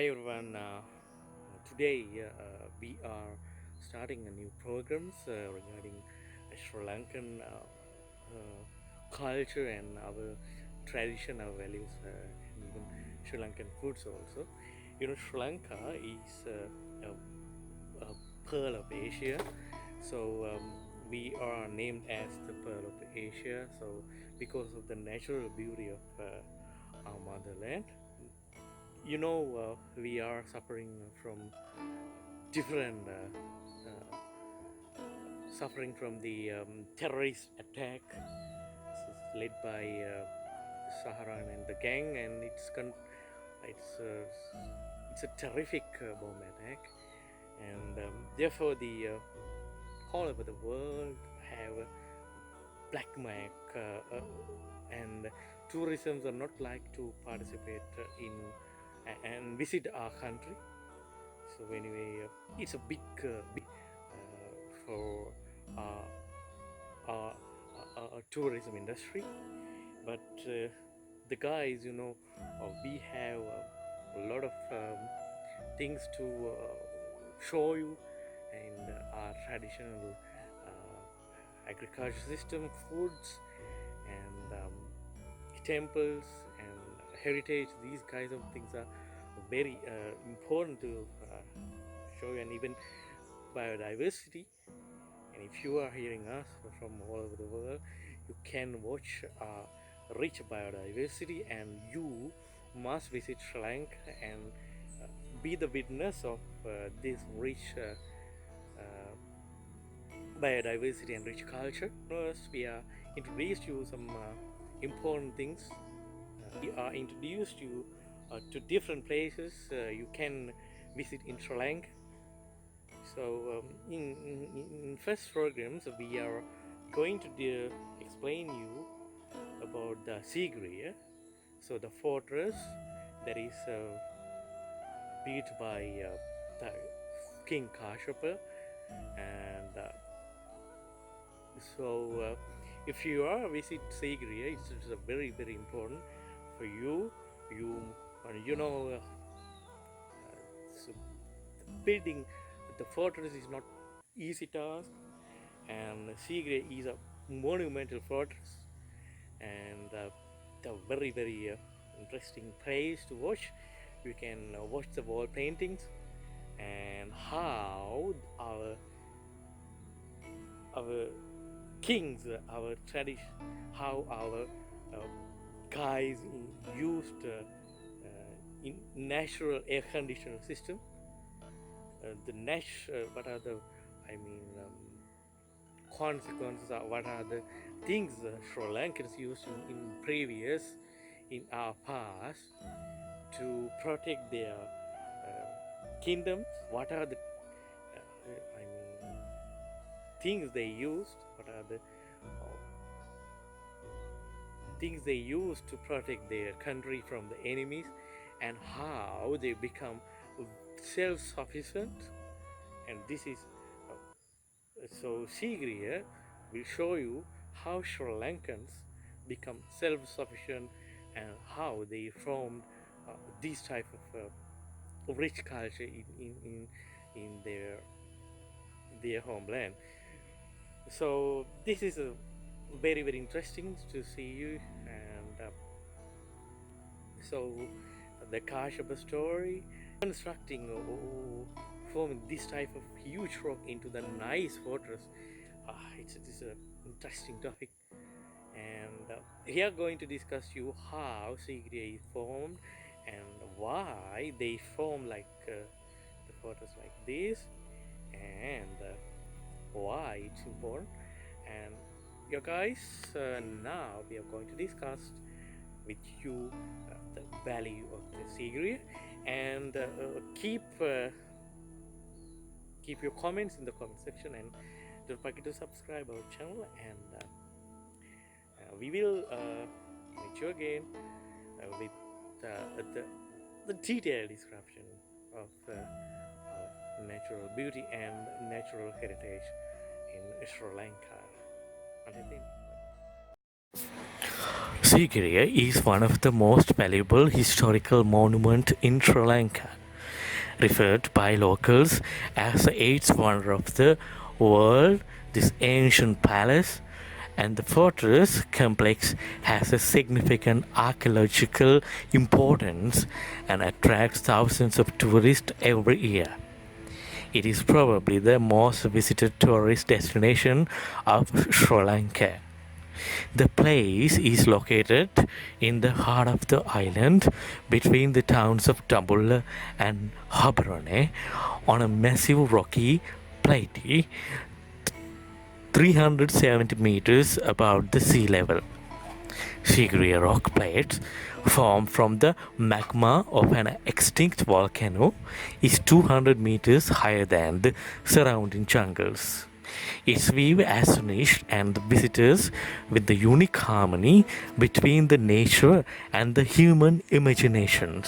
Hi everyone. Today we are starting a new programs regarding Sri Lankan culture and our tradition, our values, and even Sri Lankan foods also. Sri Lanka is a pearl of Asia. So we are named as the pearl of Asia. So because of the natural beauty of our motherland, we are suffering from different suffering from the terrorist attack led by Saharan and the gang, and it's a terrific bomb attack, and therefore the all over the world have black mark and tourism are not like to participate in and visit our country. So anyway, it's a big for uh, our, tourism industry. But the guys, we have a lot of things to show you, and our traditional agriculture system, foods, and temples and heritage. These kinds of things are very important to show you, and even biodiversity. And if you are hearing us from all over the world, you can watch rich biodiversity, and you must visit Sri Lanka and be the witness of this rich biodiversity and rich culture. First, we are introduced you some important things. We are introduced you to different places you can visit in Sri Lanka. So in first programs, we are going to explain you about the seegiriya. So the fortress that is built by the King Kashyapa, and if you are visit seegiriya, it's a very important for you. You so building the fortress is not easy task, and seegiriya is a monumental fortress, and the very interesting place to watch. You can watch the wall paintings and how our kings, our tradition, how our guys used in natural air conditioner system. What are the, I mean, consequences? What are the things Sri Lankans used in previous, in our past, to protect their kingdoms? What are the, things they used? What are the things they used to protect their country from the enemies, and how they become self-sufficient? And this is so seegiriya will show you how Sri Lankans become self-sufficient and how they formed this type of rich culture in their homeland. So this is a very interesting to see you, and so the Kashyapa story, constructing or forming this type of huge rock into the nice fortress. It's an interesting topic, and here going to discuss you how seegiriya is formed and why they form like the fortress like this, and why it's important. And you guys, now we are going to discuss with you the value of the seegiriya, and keep your comments in the comment section, and don't forget to subscribe our channel, and we will meet you again with the detailed description of natural beauty and natural heritage in Sri Lanka. Until then. Seegiriya is one of the most valuable historical monuments in Sri Lanka. Referred by locals as the eighth wonder of the world, this ancient palace and the fortress complex has a significant archaeological importance and attracts thousands of tourists every year. It is probably the most visited tourist destination of Sri Lanka. The place is located in the heart of the island between the towns of Dambulla and Habarone on a massive rocky plateau 370 meters above the sea level. Seegiriya rock plates formed from the magma of an extinct volcano is 200 meters higher than the surrounding jungles. Its view astonished and the visitors with the unique harmony between the nature and the human imaginations.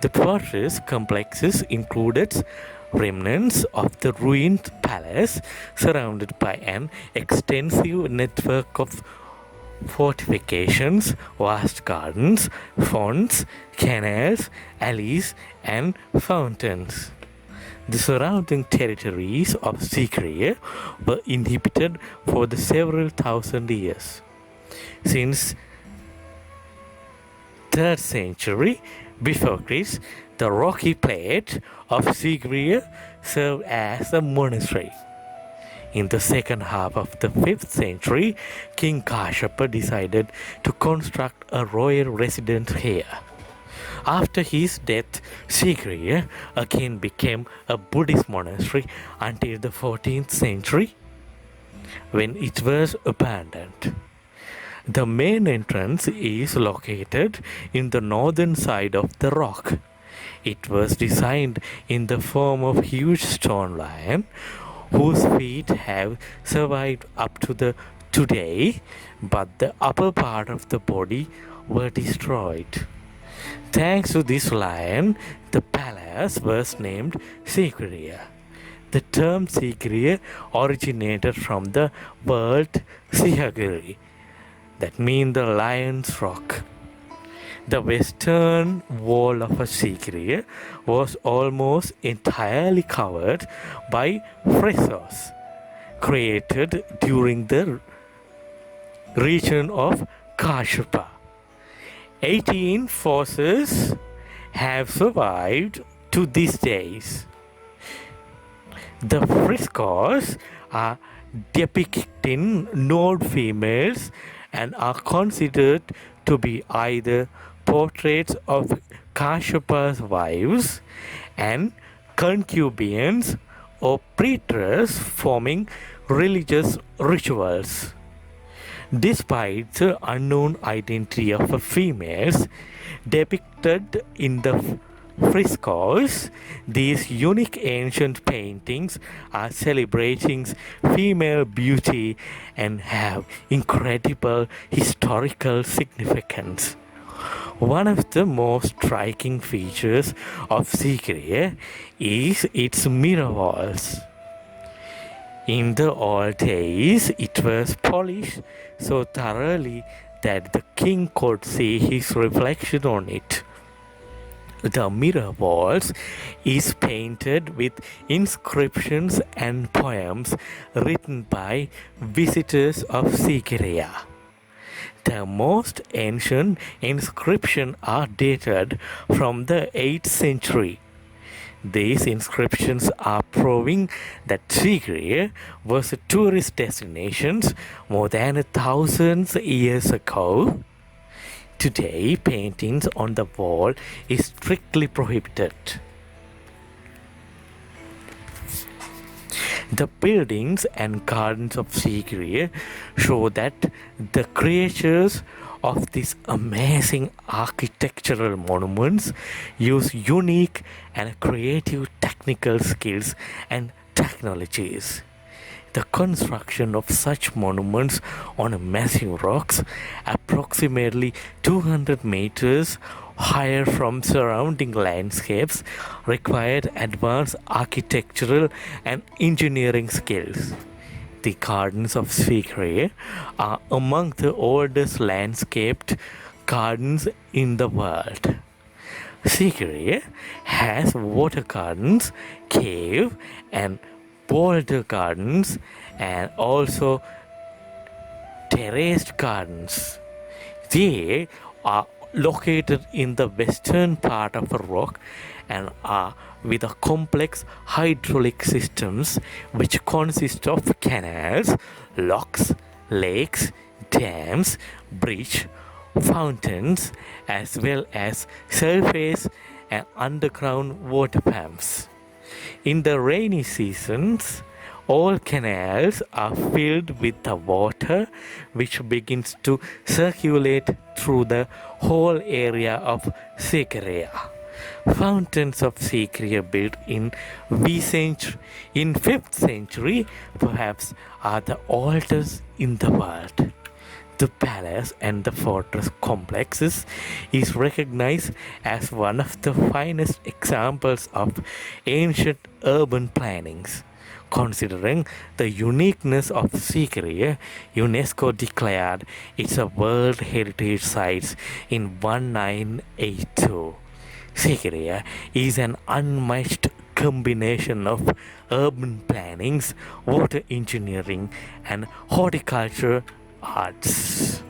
The fortress complexes included remnants of the ruined palace surrounded by an extensive network of fortifications, vast gardens, fonts, canals, alleys, and fountains. The surrounding territories of Seegiriya were inhabited for the several thousand years. Since 3rd century before Christ, the rocky plate of Seegiriya served as a monastery. In the second half of the 5th century, King Kashyapa decided to construct a royal residence here. After his death, Seegiriya again became a Buddhist monastery until the 14th century, when it was abandoned. The main entrance is located in the northern side of the rock. It was designed in the form of a huge stone lion whose feet have survived up to the today, but the upper part of the body were destroyed. Thanks to this lion, the palace was named Seegiriya. The term Seegiriya originated from the word Sihagiri, that means the lion's rock. The western wall of Seegiriya was almost entirely covered by frescoes created during the region of Kashyapa. 18 forces have survived to these days. The frescoes are depicting nude females and are considered to be either portraits of Kashyapa's wives and concubines or preterists performing religious rituals. Despite the unknown identity of the females depicted in the frescoes, these unique ancient paintings are celebrating female beauty and have incredible historical significance. One of the most striking features of Seegiriya is its mirror walls. In the old days, it was polished so thoroughly that the king could see his reflection on it. The mirror walls is painted with inscriptions and poems written by visitors of Seegiriya. The most ancient inscriptions are dated from the 8th century. These inscriptions are proving that Seegiriya was a tourist destination more than 1,000 years ago. Today, paintings on the wall is strictly prohibited. The buildings and gardens of Seegiriya show that the creators of these amazing architectural monuments use unique and creative technical skills and technologies. The construction of such monuments on massive rocks, approximately 200 meters higher from surrounding landscapes, required advanced architectural and engineering skills. The gardens of Seegiriya are among the oldest landscaped gardens in the world. Seegiriya has water gardens, cave and boulder gardens, and also terraced gardens. They are located in the western part of a rock and are with a complex hydraulic systems which consist of canals, locks, lakes, dams, bridge, fountains, as well as surface and underground water pumps. In the rainy seasons, all canals are filled with the water which begins to circulate through the whole area of seegiriya. Fountains of seegiriya built in 5th century perhaps are the oldest in the world. The palace and the fortress complexes is recognized as one of the finest examples of ancient urban plannings. Considering the uniqueness of Seegiriya, UNESCO declared it a World Heritage Site in 1982. Seegiriya is an unmatched combination of urban plannings, water engineering, and horticulture arts.